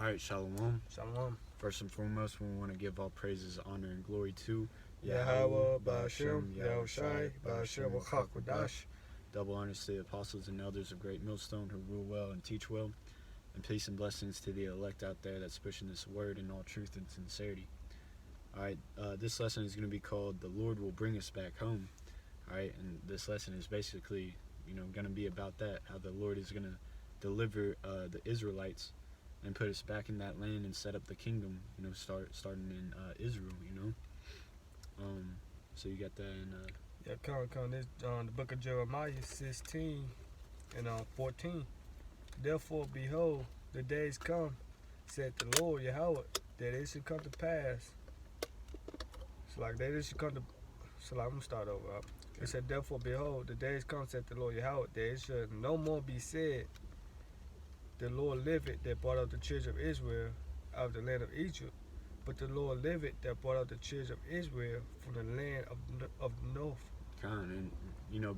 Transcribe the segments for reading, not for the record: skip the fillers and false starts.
All right, Shalom. Shalom. First and foremost, we want to give all praises, honor, and glory to Yahweh, Ba'ashem, Yahushai, Ba'ashem, Wachakwadash. Double honors to the apostles and elders of Great Millstone who rule well and teach well. And peace and blessings to the elect out there that's pushing this word in all truth and sincerity. All right, this lesson is going to be called The Lord Will Bring Us Back Home. All right, and this lesson is basically, going to be about that, how the Lord is going to deliver the Israelites and put us back in that land and set up the kingdom, starting in Israel, So you got that in... Come. This the book of Jeremiah 16 and 14. Therefore, behold, the days come, said the Lord Yahweh, that it should come to pass. So I'm going to start over. Okay. It said, therefore, behold, the days come, said the Lord Yahweh, that it should no more be said, the Lord liveth that brought out the children of Israel out of the land of Egypt, but the Lord liveth that brought out the children of Israel from the land of the north. And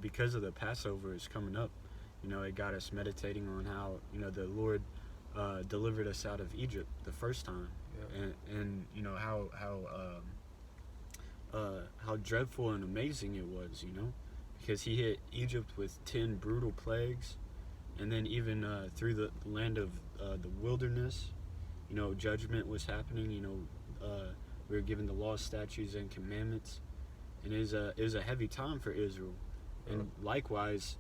because of the Passover is coming up, it got us meditating on how, the Lord delivered us out of Egypt the first time. Yeah. And how dreadful and amazing it was, because he hit Egypt with 10 brutal plagues. And then even through the land of the wilderness, judgment was happening. We were given the law, statutes, and commandments. And it was a heavy time for Israel. And likewise,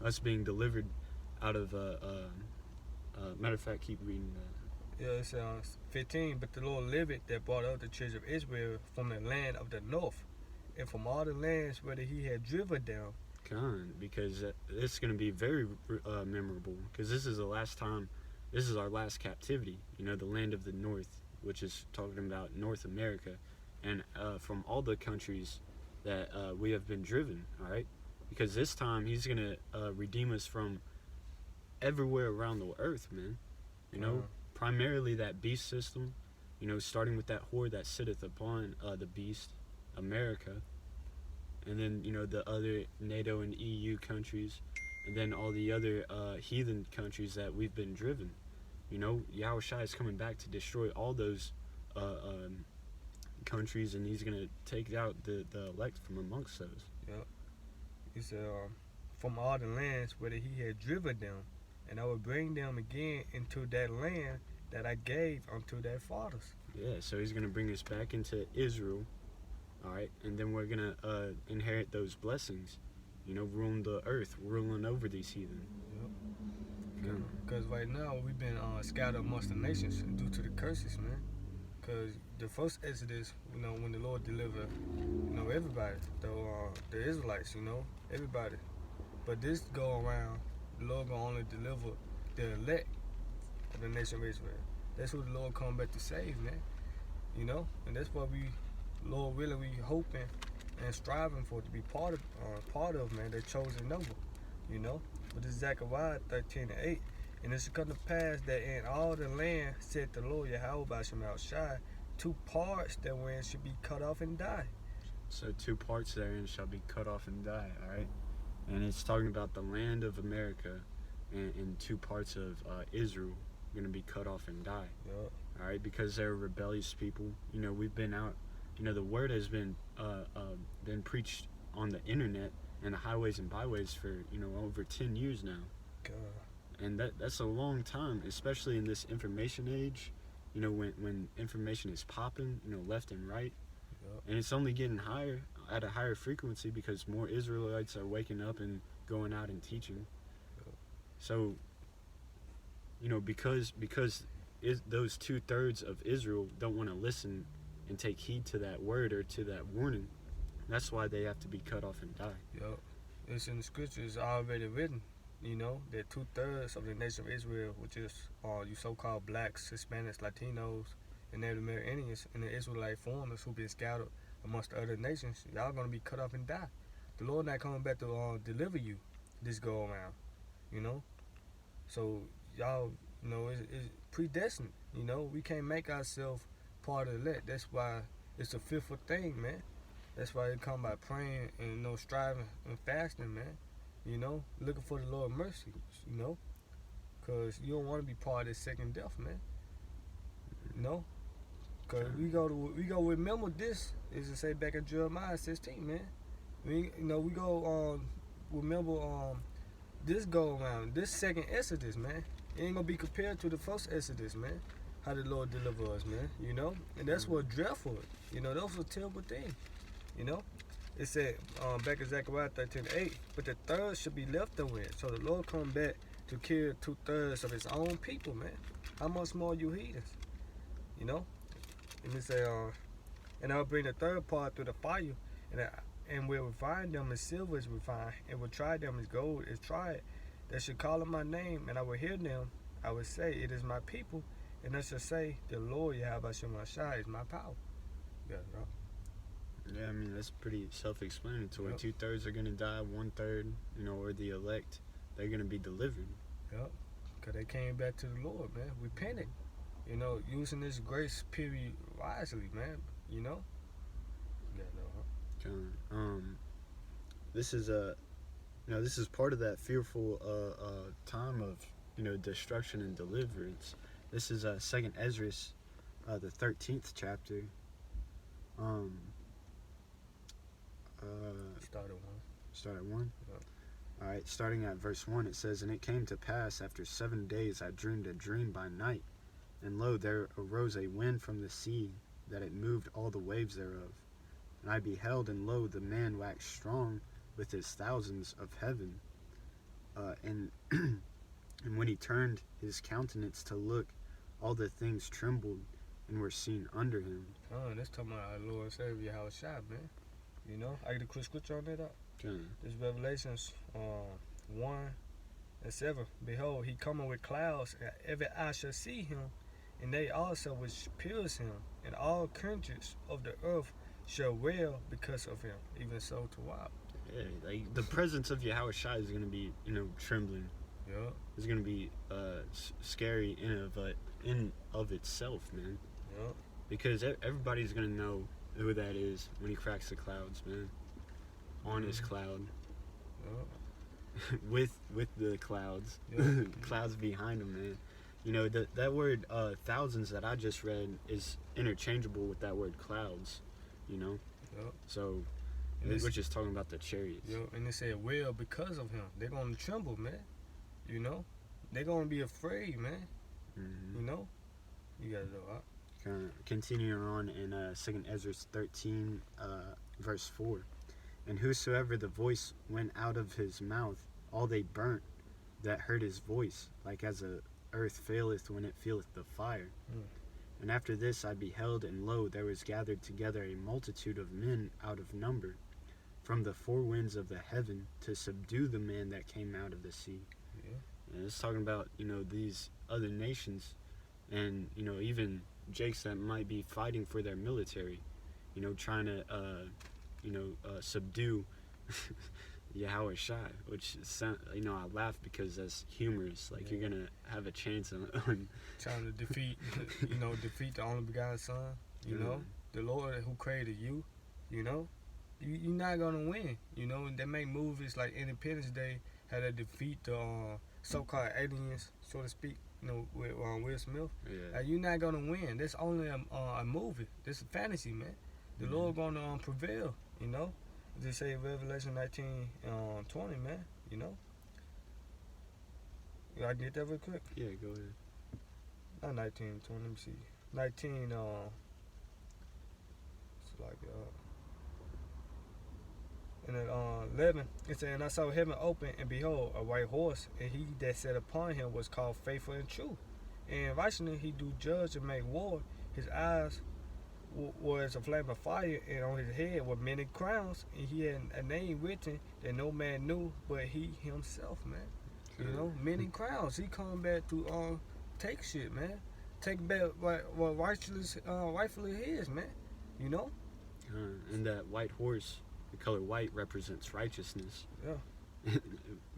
us being delivered out of... matter of fact, keep reading that. Yeah, it's 15. But the Lord liveth that brought out the children of Israel from the land of the north, and from all the lands where he had driven them. Because it's going to be very memorable, because this is our last captivity, the land of the north, which is talking about North America, and from all the countries that we have been driven, all right? Because this time he's going to redeem us from everywhere around the earth, man. Primarily that beast system, starting with that whore that sitteth upon the beast, America. And then, the other NATO and EU countries, and then all the other heathen countries that we've been driven. Yahushua is coming back to destroy all those countries, and he's going to take out the elect from amongst those. Yep. He said, from all the lands where he had driven them, and I will bring them again into that land that I gave unto their fathers. Yeah, so he's going to bring us back into Israel. All right, and then we're going to inherit those blessings, ruling the earth, ruling over these heathen. Yep. Because right now we've been scattered amongst the nations due to the curses, man. Because the first Exodus, when the Lord delivered, everybody, the Israelites, everybody. But this go around, the Lord going to only deliver the elect of the nation of Israel. That's who the Lord come back to save, man. And that's what we... Lord willing, we hoping and striving for to be part of, man, that chosen number, But this is Zechariah 13:8, and it should come to pass that in all the land, said the Lord Yahweh Ba'ashem Yahushai, 2 parts therein should be cut off and die. So 2 parts therein shall be cut off and die, all right? And it's talking about the land of America and 2 parts of Israel going to be cut off and die, all right? Because they're rebellious people. We've been out. The word has been preached on the internet and the highways and byways for, over 10 years now. God. And that's a long time, especially in this information age, when information is popping, left and right. Yep. And it's only getting higher, at a higher frequency, because more Israelites are waking up and going out and teaching. Yep. So, because those 2/3 of Israel don't want to listen and take heed to that word or to that warning, that's why they have to be cut off and die. Yep. It's in the scriptures already written, that 2/3 of the nation of Israel, which is you so-called blacks, Hispanics, Latinos, and Native American Indians, and the Israelite foreigners who been scattered amongst the other nations, y'all gonna be cut off and die. The Lord not coming back to deliver you this go around, So y'all, it's predestined. We can't make ourselves part of the elect. That's why it's a fearful thing, man. That's why it come by praying and striving and fasting, man. Looking for the Lord's mercy, Cause you don't want to be part of this second death, man. You know? Cause we go remember this, is to say back in Jeremiah 16, man. We go remember this go around, this second Exodus, man. It ain't gonna be compared to the first Exodus, man. How the Lord deliver us, man. You know? And that's what dreadful. You know, that was a terrible thing. You know? It said back in Zechariah 13:8, but the third should be left away. So the Lord come back to kill 2/3 of his own people, man. How much more you heathens? You know? And it say, and I'll bring the third part through the fire, and will refine them as silver is refined, and will try them as gold is tried. They should call on my name, and I will hear them. I will say, it is my people, and they shall say, the Lord Yahweh Shemashai is my power. Yeah, bro. Yeah, I mean, that's pretty self-explanatory. Yep. 2/3 are going to die, 1/3, or the elect, they're going to be delivered. Yep. Because they came back to the Lord, man. Repenting. Using this grace period wisely, man. You know? Yeah, no, huh? This is this is part of that fearful time of destruction and deliverance. This is 2nd Ezra, the 13th chapter. Start at 1. Start at 1? Yep. Alright, starting at verse 1, it says, And it came to pass, after 7 days I dreamed a dream by night, and lo, there arose a wind from the sea, that it moved all the waves thereof. And I beheld, and lo, the man waxed strong with his thousands of heaven. And when he turned his countenance to look, all the things trembled and were seen under him. That's talking about our Lord and Savior Yahushua, man. You know, I get a quick scripture on that up. This Revelations 1:7. Behold, he cometh with clouds, and every eye shall see him, and they also which pierce him, and all countries of the earth shall wail because of him, even so to wow. Yeah, like the presence of Yahushua is going to be, trembling. Yeah. It's going to be scary in of itself, man. Yeah. Because everybody's going to know who that is when he cracks the clouds, man. On his cloud. Yeah. with the clouds. Yeah. Clouds behind him, man. That word thousands that I just read is interchangeable with that word clouds, Yeah. So And we're just talking about the chariots. Yeah, and they said, well, because of him, they're going to tremble, man. They're going to be afraid, man. Mm-hmm. You got to know, huh? Continuing on in 2nd Ezra 13, verse 4. And whosoever the voice went out of his mouth, all they burnt that heard his voice, like as a earth faileth when it feeleth the fire. And after this I beheld, and lo, there was gathered together a multitude of men out of number, from the four winds of the heaven, to subdue the man that came out of the sea. Yeah. And it's talking about, these other nations, and, even Jakes that might be fighting for their military, trying to, subdue Yahushua, which I laugh because that's humorous. Like, you're gonna have a chance on trying to defeat, defeat the only begotten Son. The Lord who created you. You're not gonna win. They make movies like Independence Day, how they defeat the so-called aliens, so to speak. With Will Smith. Yeah. You're not gonna win. That's only a movie. This is fantasy, man. The Lord gonna prevail. They say Revelation 19:20, man. I get that real quick. Yeah, go ahead. Not 19:20. Let me see. 19. It's like and then 11, it said, and I saw heaven open, and behold, a white horse, and he that sat upon him was called Faithful and True. And righteously he do judge and make war. His eyes were as a flame of fire, and on his head were many crowns, and he had a name written that no man knew but he himself, man. Many crowns. He come back to take shit, man. Take back what rightfully his, man. And that white horse, the color white, represents righteousness. Yeah.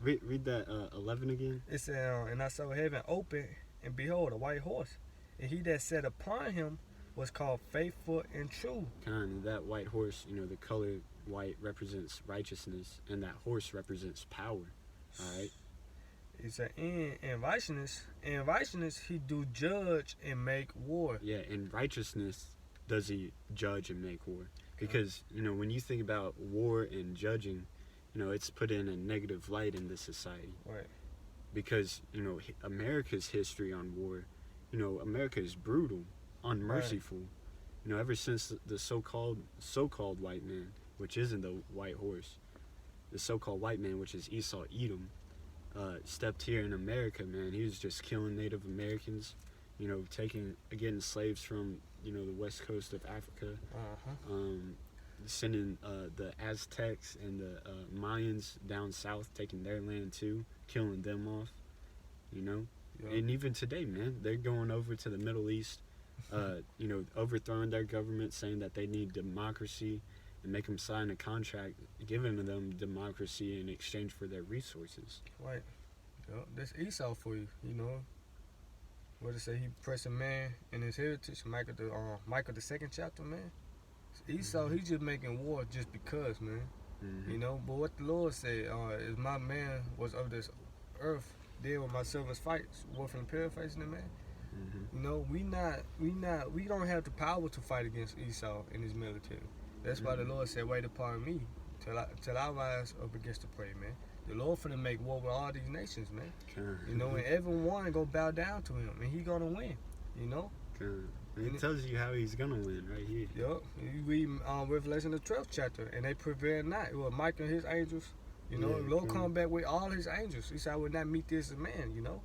read that 11 again. It said, and I saw heaven open, and behold, a white horse, and he that sat upon him was called Faithful and True. That white horse, the color white represents righteousness, and that horse represents power. All right. He said, and righteousness he do judge and make war. Yeah, in righteousness does he judge and make war. Because, you know, when you think about war and judging, you know, it's put in a negative light in this society. Right. Because, you know, America's history on war, you know, America is brutal, unmerciful. Right. You know, ever since the so-called white man, which isn't the white horse, the so-called white man, which is Esau Edom, stepped here in America, man, he was just killing Native Americans, you know, getting slaves from, you know, the west coast of Africa, sending the Aztecs and the Mayans down south, taking their land too, killing them off, you know. Yep. And even today, man, they're going over to the Middle East, you know, overthrowing their government, saying that they need democracy, and make them sign a contract giving them democracy in exchange for their resources. Right. Yep. That's Esau for you, you know. What it say? He pressed a man in his heritage. Micah the second chapter, man. Esau, he just making war just because, man. You know. But what the Lord said, is my man was of this earth, there with my servants fight. Wolfing paraphrasing it, man. You know, we don't have the power to fight against Esau and his military. That's why the Lord said, wait upon me till I rise up against the prey, man. The Lord finna make war with all these nations, man. You know, and everyone gonna bow down to him, and he gonna win, you know. It tells you how he's gonna win right here. Yup. You read Revelation the 12th chapter, and they prevailed not. It was Micah and his angels, you know. The Lord come back with all his angels. He said, I would not meet this man, you know.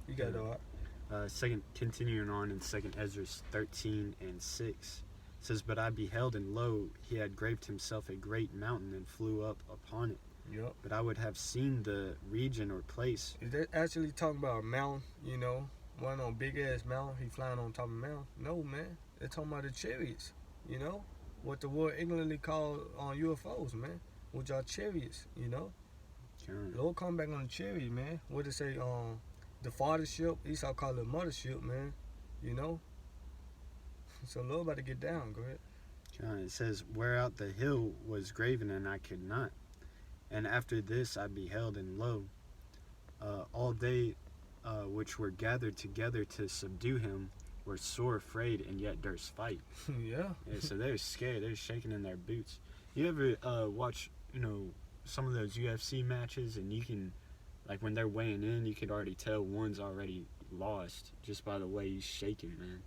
You got the continuing on in 2 Ezra 13 and 6. It says, but I beheld, and lo, he had graved himself a great mountain and flew up upon it. Yep. But I would have seen the region or place. Is that actually talking about a mountain, you know? One on big ass mountain, he flying on top of a mountain? No, man. They're talking about the chariots, you know? What the world ignorantly called on UFOs, man. Which are chariots, you know? Lord come back on the chariot, man. What they say, the father ship, Esau called it mother ship, man. You know? So Lord about to get down, go ahead. It says, whereout the hill was graven, and I could not. And after this I beheld, and lo, all they which were gathered together to subdue him were sore afraid, and yet durst fight. Yeah. So they're scared. They're shaking in their boots. You ever watch, you know, some of those UFC matches, and you can, like, when they're weighing in, you can already tell one's already lost just by the way he's shaking, man.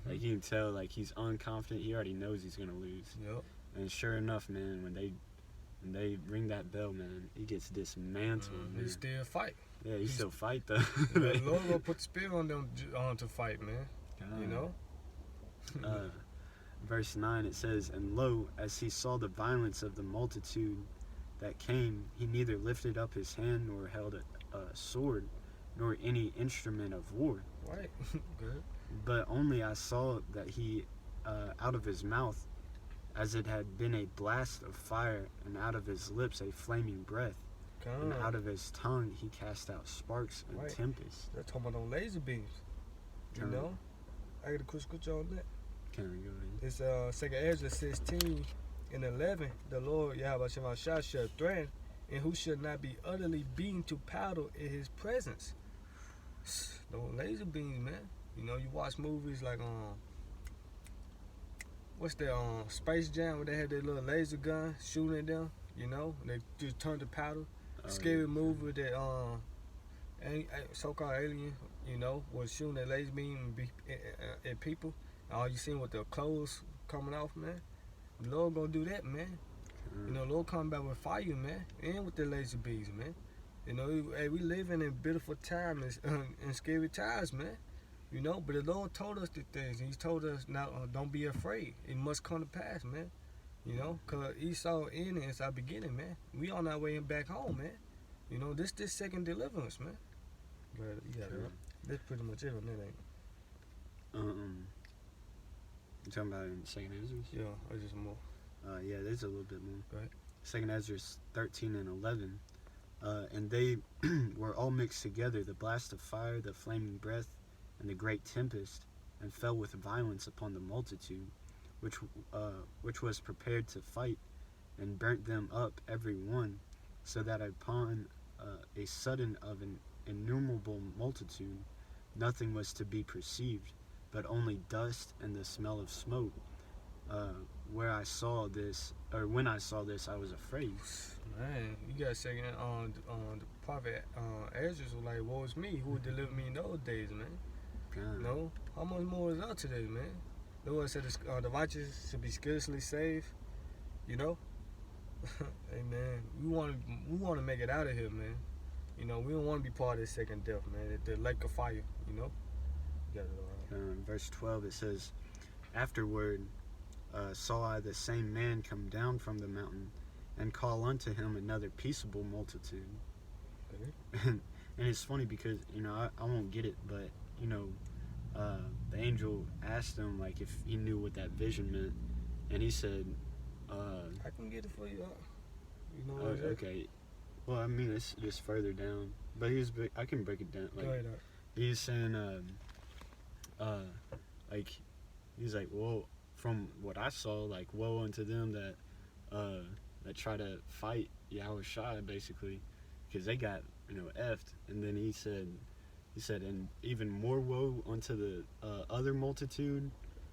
Like, you can tell, like, he's unconfident. He already knows he's gonna lose. Yep. And sure enough, man, when they ring that bell, man, he gets dismantled. He still fight. Yeah, he still fight though. The Lord will put the spirit on them to fight, man. You know. Verse 9, it says, and lo, as he saw the violence of the multitude that came, he neither lifted up his hand nor held a sword, nor any instrument of war. Right. Good. But only I saw that he, out of his mouth, as it had been a blast of fire, and out of his lips a flaming breath, and out of his tongue he cast out sparks and tempests. They're talking about on laser beams. You know? I got a quick scripture on that. Can we go It's ahead? 2 Ezra 16 and 11. The Lord Yahweh Shemashah shall threaten, and who shall not be utterly beaten to powder in his presence. Those laser beams, man. You know, you watch movies like what's that Space Jam, where they had their little laser gun shooting at them, you know, and they just turned to powder. Scary movie that so-called alien, you know, was shooting a laser beam at people. All you seen with the clothes coming off, man. The Lord gonna do that, man. You know, Lord come back with fire, man, and with the laser beams, man. You know, we living in beautiful times and scary times, man. You know, but the Lord told us the things, and He told us now, don't be afraid. It must come to pass, man. You know, because Esau in it is our beginning, man. We on our way back home, man. You know, this second deliverance, man. But yeah, that's pretty much it on that, ain't it? You talking about in 2 Ezra? Yeah, or just more. Yeah, there's a little bit more. Right. 2 Ezra 13 and 11. And they were all mixed together, the blast of fire, the flaming breath, and the great tempest, and fell with violence upon the multitude, which was prepared to fight, and burnt them up every one, so that upon a sudden of an innumerable multitude, nothing was to be perceived, but only dust and the smell of smoke. When I saw this, I was afraid. Man, you got second on the prophet Ezra was like, "Woe is me, who would deliver me in those days, man?" God. No, how much more is out today, man? The Lord said the righteous should be scarcely saved. You know, hey man, we want to make it out of here, man. You know, we don't want to be part of this second death, man. The lake of fire, you know. You got it, Verse 12 it says, "Afterward saw I the same man come down from the mountain, and call unto him another peaceable multitude." Okay. And it's funny because I won't get it, but the angel asked him like if he knew what that vision meant, and he said, I can get it for you. You know oh, what it is? okay. Well, I mean it's just further down, but I can break it down. Like Go ahead. he's saying, like he's like, well, from what I saw, like woe unto them that try to fight Yahweh Shai, basically, because they got effed. And then he said, and even more woe unto the other multitude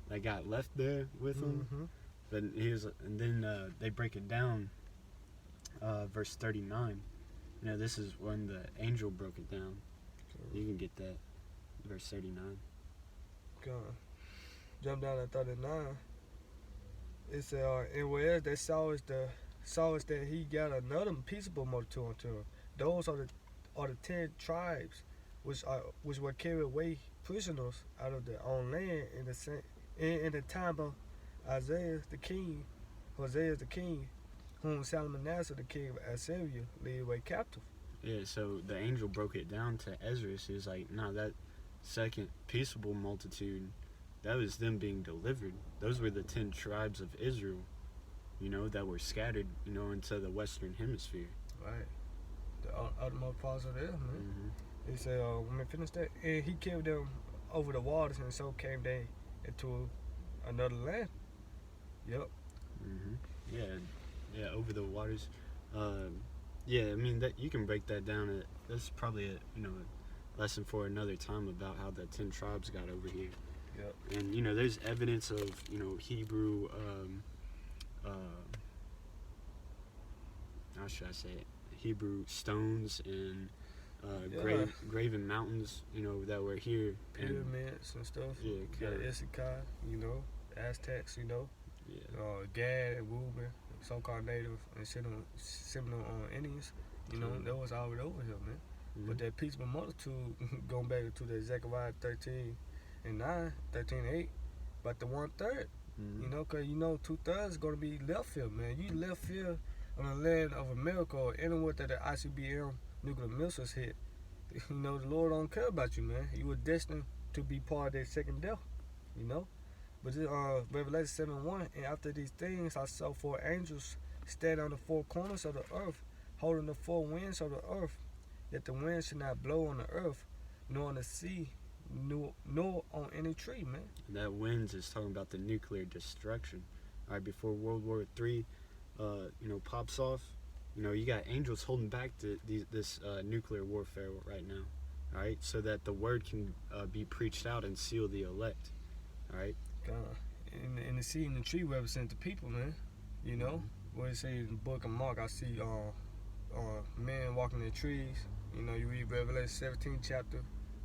that got left there with him. Mm-hmm. But and then they break it down. Verse 39. This is when the angel broke it down. You can get that. Verse 39. God. Jump down to 39. It said, and whereas they saw is that he got another peaceable multitude unto him. Those are the 10 tribes which were carried away prisoners out of their own land in the time of Hosea the king, whom Salmanasseh the king of Assyria led away captive. Yeah, so the angel broke it down to Ezra. He was like, nah, that second peaceable multitude, that was them being delivered. Those were the 10 tribes of Israel, that were scattered, into the western hemisphere. Right. The uttermost parts of there, man. Mm-hmm. He said, when we finished that, and he carried them over the waters, and so came they into another land. Yep. Mm-hmm. Yeah, over the waters. Yeah, I mean that you can break that down. That's probably a lesson for another time about how the 10 tribes got over here. Yep. And there's evidence of Hebrew. How should I say it? Hebrew stones and graven mountains. That were here. Pyramids and stuff. Yeah. You got Issachar, Aztecs, Yeah. Gad and Reuben, so-called native and Seminole Indians. That was already over here, man. Mm-hmm. But that peaceable multitude, going back to the Zechariah 13 and 9, 13 and 8, about the 1/3. Mm-hmm. Because 2/3 is going to be left here, man. You left here on the land of America or anywhere that the ICBM nuclear missiles hit. The Lord don't care about you, man. You were destined to be part of that second death, But this, Revelation 7:1, and after these things I saw 4 angels stand on the 4 corners of the earth, holding the 4 winds of the earth, that the wind should not blow on the earth, nor on the sea, nor on any tree, man. And that winds is talking about the nuclear destruction. All right, before World War III, pops off, you got angels holding back this nuclear warfare right now. All right, so that the word can be preached out and seal the elect. All right. In the sea and the tree represent the people, man. Mm-hmm. What it says in the book of Mark, I see men walking in trees. You read Revelation 17 chapter.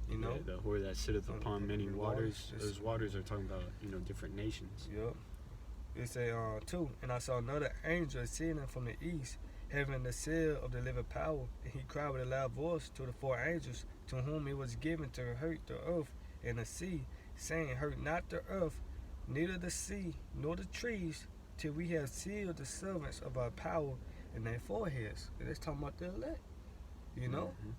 Yeah, the whore that sitteth upon many waters. waters. Those waters are talking about different nations. Yep. It say 2, and I saw another angel ascending from the east, having the seal of the living power, and he cried with a loud voice to the 4 angels, to whom it was given to hurt the earth and the sea, saying, hurt not the earth, neither the sea, nor the trees, till we have sealed the servants of our power in their foreheads. And it's talking about the elect. Mm-hmm.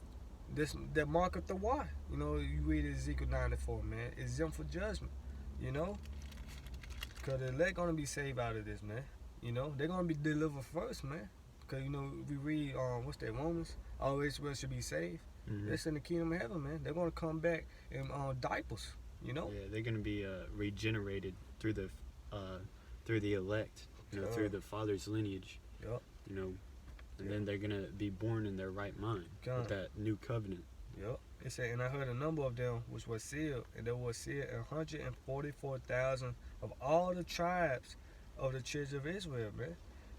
That marketh the why. You read Ezekiel 94, man. It's them for judgment. Because the elect gonna be saved out of this, man. They're gonna be delivered first, man. Because we read what's that, Romans? All Israel should be saved. Mm-hmm. That's in the kingdom of heaven, man. They're gonna come back in diapers. Yeah, they're gonna be regenerated through the elect, through the Father's lineage. Yep. And then they're gonna be born in their right mind with that new covenant. Yup. It said, and I heard a number of them which were sealed, and there was sealed 144,000 of all the tribes of the children of Israel, man.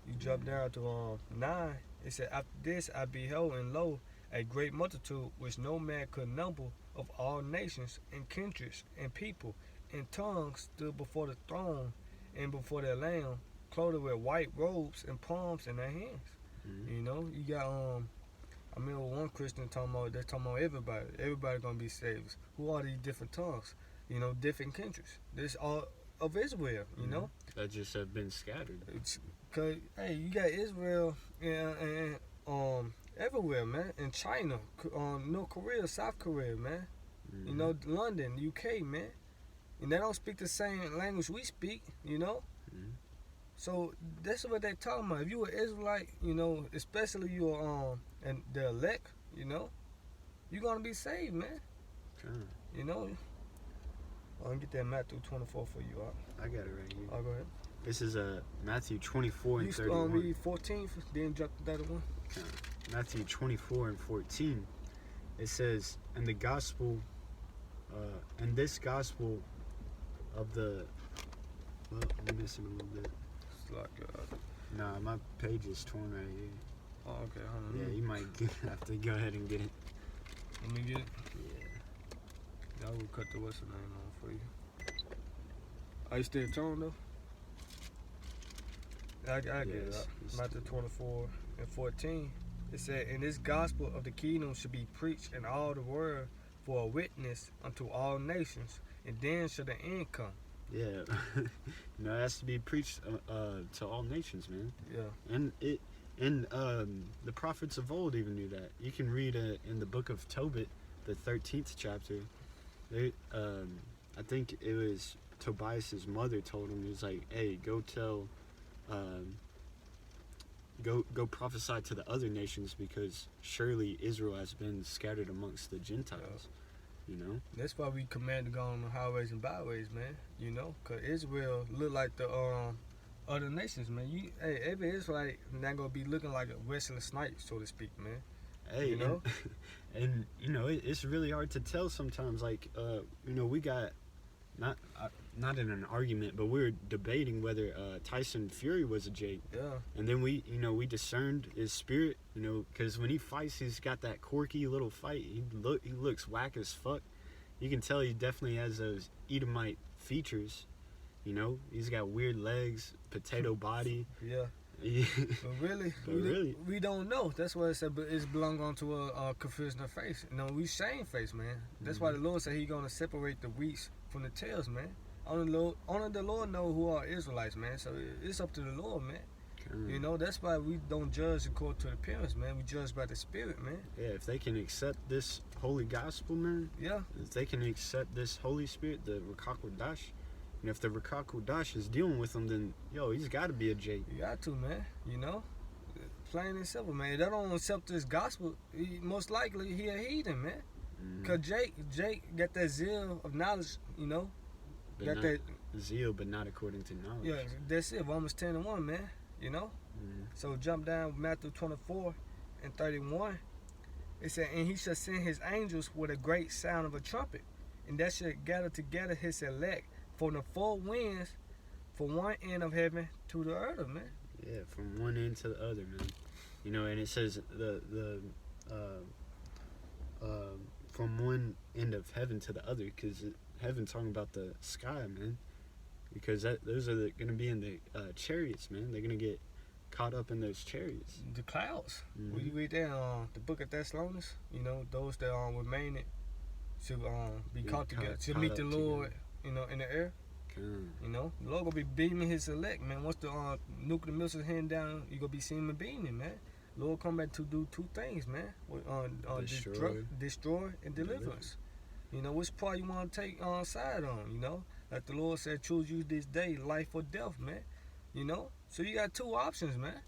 You jump down to 9. It said, after this I beheld, and lo, a great multitude which no man could number, of all nations and kindreds and people and tongues, stood before the throne and before the Lamb, clothed with white robes and palms in their hands. Mhm. You know, you got I remember one Christian they're talking about everybody gonna be saved. Who are these different tongues? You know, different countries. This all of Israel. You know, that just have been scattered. it's cause hey, you got Israel and everywhere, man. In China, North Korea, South Korea, man. Mhm. You know, London, UK, man. And they don't speak the same language we speak. You know. Mhm. So that's what they talking about. If you an Israelite, you know, especially you are and the elect, you know, you're gonna be saved, man. Okay. You know. I'll get that Matthew 24 for you. I got it right here. I'll go ahead. This is Matthew 24 and You 31. read 14, then jump to 31. Matthew 24 and 14. It says, and the gospel, and this gospel of the, well, I'm missing a little bit. It's like, Nah, my page is torn right here. oh, okay, hold on. Yeah, you might have to go ahead and get it. Let me get it. Yeah. I will cut the what's the name on for you. Are you still torn though? I get it. Yes, it's Matthew 24 and 14. It said, and this gospel of the kingdom should be preached in all the world for a witness unto all nations, and then shall the end come. Yeah. You know, it has to be preached to all nations, man. Yeah. And the prophets of old even knew that. You can read in the book of Tobit, the 13th chapter. They, I think it was Tobias's mother told him, he was like, hey, go tell, go prophesy to the other nations, because surely Israel has been scattered amongst the Gentiles. You know? That's why we command to go on the highways and byways, man. You know, cause Israel look like the other nations, man. Hey, every Israelite not gonna be looking like a Wesley Snipes, so to speak, man. Hey, You know? and you know, it's really hard to tell sometimes. Like, you know, we got not in an argument, but we were debating whether Tyson Fury was a Jake. Yeah. And then we discerned his spirit, you know, because when he fights, he's got that quirky little fight. He looks whack as fuck. You can tell he definitely has those Edomite features, you know. He's got weird legs, potato body. Yeah. Yeah. But really, we don't know. That's why it said, but it's belong onto a confusion of face. You know, we shame face, man. That's why the Lord said He gonna separate the wheats from the tails, man. Only the Lord know who are Israelites, man. So it's up to the Lord, man. You know, that's why we don't judge according to the appearance, man. We judge by the Spirit, man. Yeah, if they can accept this holy gospel, man. Yeah. If they can accept this Holy Spirit, the Ruach HaKodesh, and if the Ruach HaKodesh is dealing with them, then, yo, he's got to be a Jake. You got to, man. You know? Plain and simple, man. If they don't accept this gospel, most likely he a heathen, man. Because Jake got that zeal of knowledge, you know? But Got not that, zeal, but not according to knowledge. yeah, that's it. Romans 10:1, man. You know? Mhm. So jump down Matthew 24 and 31. It said, and he shall send his angels with a great sound of a trumpet, and that shall gather together his elect from the four winds, from one end of heaven to the other, man. Yeah, from one end to the other, man. You know, and it says from one end of heaven to the other, because heaven talking about the sky, man. Because those are going to be in the chariots, man. They're going to get caught up in those chariots. The clouds. Mhm. When you read that, the book of Thessalonians, you know, those that remain should be caught together, to caught meet up the Lord, you know, in the air. You know, the Lord gonna be beaming his elect, man. Once the nuclear missiles hand down, you gonna be seeing him beaming, man. Lord come back to do two things, man. Destroy and deliverance. You know, which part you want to take side on, you know? Like the Lord said, choose you this day, life or death, man. You know? So you got two options, man.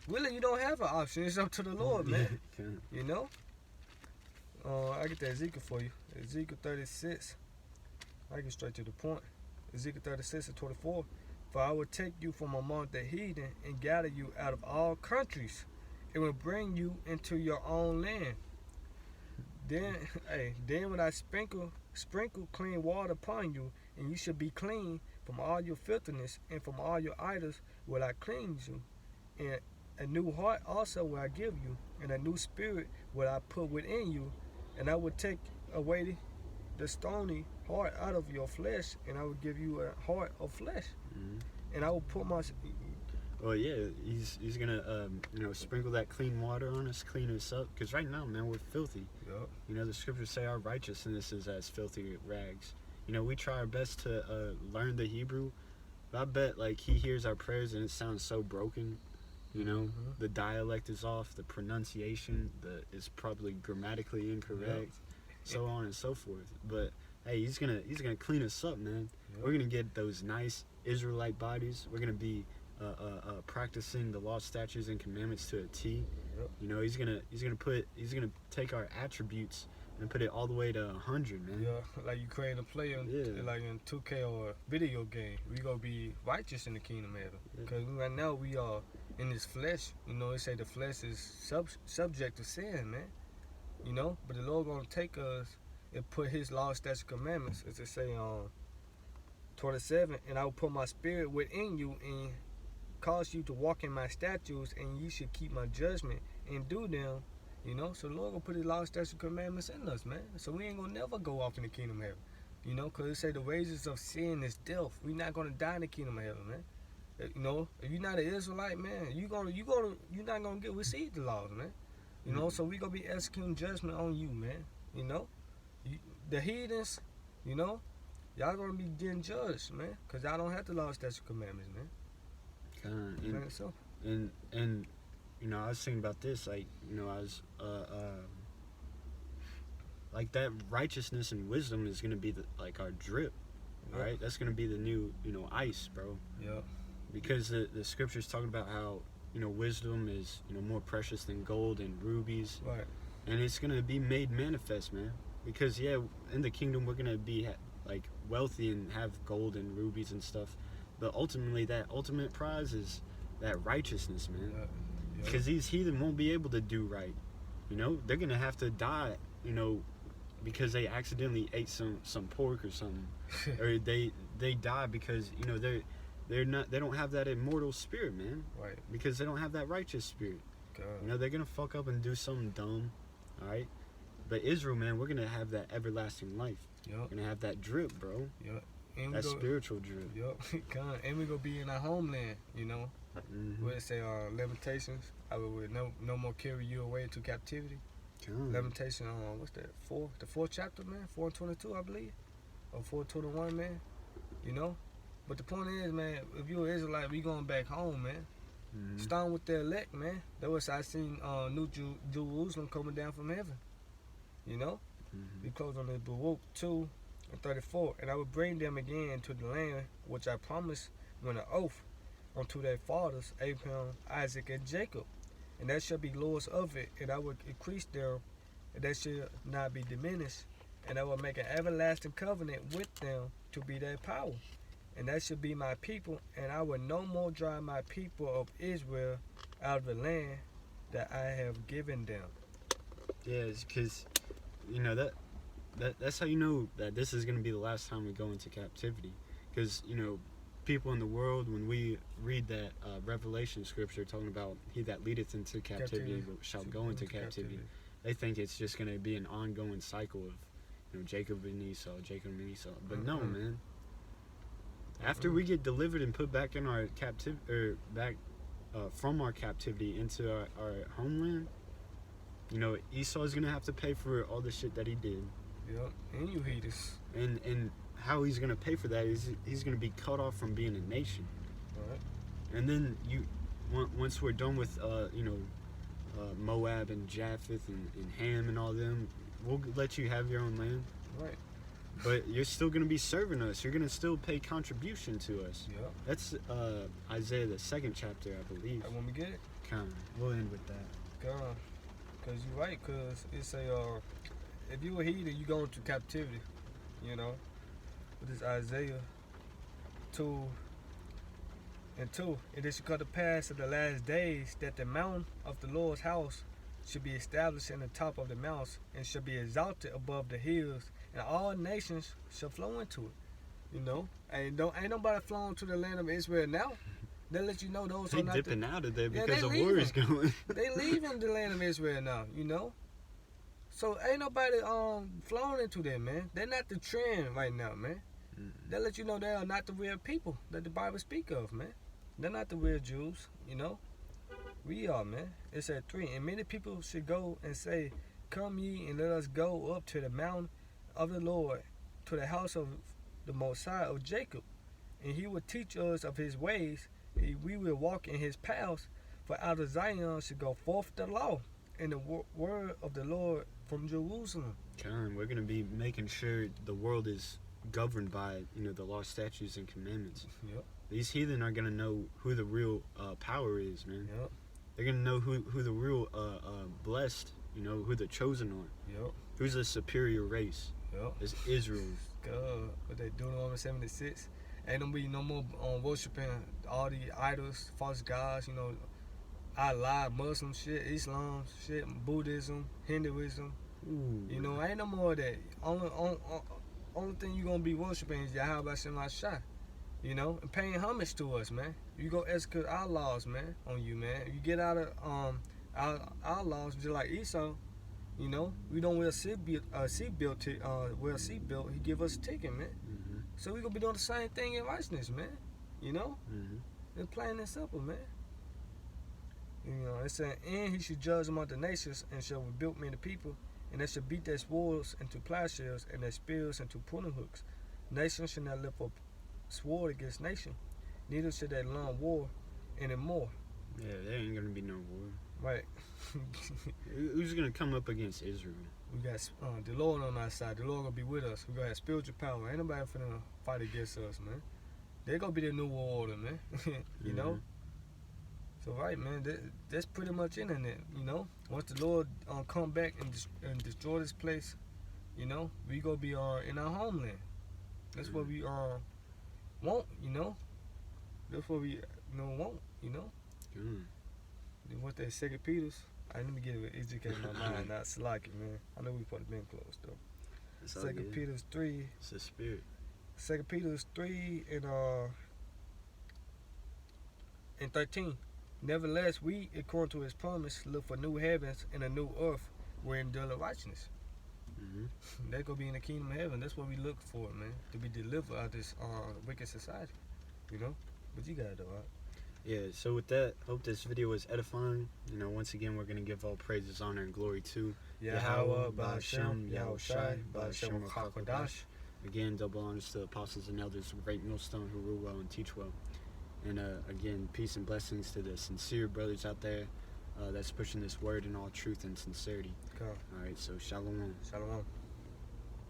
Really, you don't have an option. It's up to the Lord, man. You know? I get that Ezekiel for you. Ezekiel 36. I get straight to the point. Ezekiel 36 and 24. For I will take you from among the heathen and gather you out of all countries, and will bring you into your own land. Then, hey, then when I sprinkle clean water upon you, and you should be clean from all your filthiness and from all your idols will I cleanse you. And a new heart also will I give you, and a new spirit will I put within you, and I will take away the stony heart out of your flesh, and I will give you a heart of flesh. Mhm. And I will put my Well, yeah, he's gonna sprinkle that clean water on us, clean us up. Cause right now, man, we're filthy. Yup. You know, the scriptures say our righteousness is as filthy rags. You know, we try our best to learn the Hebrew, but I bet like he hears our prayers and it sounds so broken. You know, Mhm. the dialect is off, the pronunciation is probably grammatically incorrect, so on and so forth. But hey, he's gonna clean us up, man. Yup. We're gonna get those nice Israelite bodies. We're gonna be practicing the law, statutes, and commandments to a T. Yep. You know, he's gonna take our attributes and put it all the way to 100, man. Yeah, like you create a player, Yeah. like in 2K or a video game, we gonna be righteous in the kingdom of heaven. Yeah. Because right now we are in this flesh. You know, they say the flesh is subject to sin, man. You know, but the Lord gonna take us and put His law, statutes, commandments, as it say on 27, and I will put my spirit within you and cause you to walk in my statutes, and you should keep my judgment and do them. You know, so the Lord gonna put His law, statutes, commandments in us, man. So we ain't gonna never go off in the kingdom of heaven. You know, cause it say the wages of sin is death. We not gonna die in the kingdom of heaven, man. You know, if you're not an Israelite, man, you're not gonna receive the laws, man. You know, so we gonna be executing judgment on you, man. You know, the heathens, you know, y'all gonna be getting judged, man, cause y'all don't have the law, statutes, commandments, man. And, So. and you know, I was thinking about this, like, you know, I was like that righteousness and wisdom is gonna be our drip, Yep. right? That's gonna be the new, ice, bro. Yep. Because the scriptures talking about how, wisdom is, more precious than gold and rubies, Right. and it's gonna be made manifest, man. Because yeah, in the kingdom we're gonna be like wealthy and have gold and rubies and stuff, but ultimately that ultimate prize is that righteousness, man. Yep. Because these heathen won't be able to do right. You know, they're gonna have to die. Because they accidentally ate some pork or something, or they die because they don't have that immortal spirit, man. Right. Because they don't have that righteous spirit. God. They're gonna fuck up and do something dumb, all right. But Israel, man, we're gonna have that everlasting life. Yep. We're gonna have that drip, bro. Yep. And That spiritual drip. Yep. God. And we gonna be in our homeland. You know. Mhm. Where it say limitations. I will no more carry you away into captivity. Come. Lamentation on what's that? The fourth chapter, man. 4:22, I believe, or 4:21, man. You know. But the point is, man, if you're an Israelite, we going back home, man. Mhm. Starting with the elect, man. That was I seen New Jerusalem coming down from heaven. You know. Mhm. We close on the Baruch 2:34, and I will bring them again to the land which I promised when an oath unto their fathers, Abraham, Isaac, and Jacob. And that shall be lords of it, and I will increase them, and that shall not be diminished. And I will make an everlasting covenant with them to be their power. And that shall be my people, and I will no more drive my people of Israel out of the land that I have given them. Yeah, it's because that's how you know that this is gonna be the last time we go into captivity. Because people in the world, when we read that Revelation scripture talking about he that leadeth into captivity shall go into captivity, they think it's just going to be an ongoing cycle of Jacob and Esau. But no, Mhm. man. After we get delivered and put back in our from our captivity into our homeland, Esau's going to have to pay for all the shit that he did. Yep, and you heathens. And how he's going to pay for that is he's going to be cut off from being a nation. Right. And then once we're done with Moab and Japheth and Ham and all them, we'll let you have your own land. Right. But you're still going to be serving us. You're going to still pay contribution to us. Yep. That's Isaiah the 2nd chapter, I believe. And when we get it, We'll end with that. God, because you're right, because it's if you a heathen, you go into captivity, With this Isaiah 2:2, and it shall come to pass in the last days that the mountain of the Lord's house should be established in the top of the mountains and shall be exalted above the hills, and all nations shall flow into it. You know, ain't nobody flowing to the land of Israel now. They let you know those They are not dipping out of there Yeah, because they the war is going. they leaving the land of Israel now. You know, so ain't nobody flowing into them, man. They're not the trend right now, man. They let you know they are not the real people that the Bible speak of, man. They're not the real Jews, you know. We are, man. It's at 3. And many people should go and say, come ye and let us go up to the mountain of the Lord, to the house of the Most High of Jacob. And he will teach us of his ways. We will walk in his paths. For out of Zion should go forth the law and the word of the Lord from Jerusalem. Con, we're gonna be making sure the world is governed by, you know, the law, statutes, and commandments. Yep. These heathen are gonna know who the real power is, man. Yep. They're gonna know who the real blessed, you know, who the chosen are. Yep. Who's the superior race? Yep. It's Israel. God, what they doing on 76? Ain't gonna be no more worshiping all the idols, false gods, you know, Allah, Muslim shit, Islam shit, Buddhism, Hinduism. Ooh. You know, ain't no more of that. Only thing you gonna be worshiping is Yahweh Shem Shah. You know, and paying homage to us, man. You go execute our laws, man, on you, man. You get out of our laws just like Esau. You know, we don't wear a seatbelt. Wear a seatbelt. He give us a ticket, man. Mm-hmm. So we gonna be doing the same thing in righteousness, man. You know, Mm-hmm. it's plain and simple, man. You know, it said, and he should judge among the nations, and shall rebuke many people, and they shall beat their swords into plowshares, and their spears into pruning hooks. Nation shall not lift up sword against nation, neither shall they learn war anymore. Yeah, there ain't gonna be no war. Right. Who's gonna come up against Israel? We got the Lord on our side. The Lord gonna be with us. We gonna have spiritual power. Ain't nobody finna fight against us, man. They gonna be the new world order, man. You know. So right, man. That's pretty much internet. You know. Once the Lord come back and destroy this place, you know, we gonna be in our homeland. That's what we want. You know. That's what we want. You know. What that 2 Peter's? Let me get it educated in my mind, not slacking, man. I know we probably been close though. 2 Peter's 3. It's the spirit. 2 Peter's 3 and 13. Nevertheless, we, according to his promise, look for new heavens and a new earth wherein dwelleth righteousness. Mm-hmm. They're gonna be in the kingdom of heaven. That's what we look for, man. To be delivered out of this wicked society. You know? But you got it though, right? Yeah, so with that, hope this video was edifying. You know, once again, we're going to give all praises, honor, and glory to Yahweh, Ba'ashem, Yahushai, Ba'ashem, HaKadosh. Again, double honors to the apostles and elders of Great Millstone who rule well and teach well. And again, peace and blessings to the sincere brothers out there that's pushing this word in all truth and sincerity. Okay. All right, so shalom. Shalom.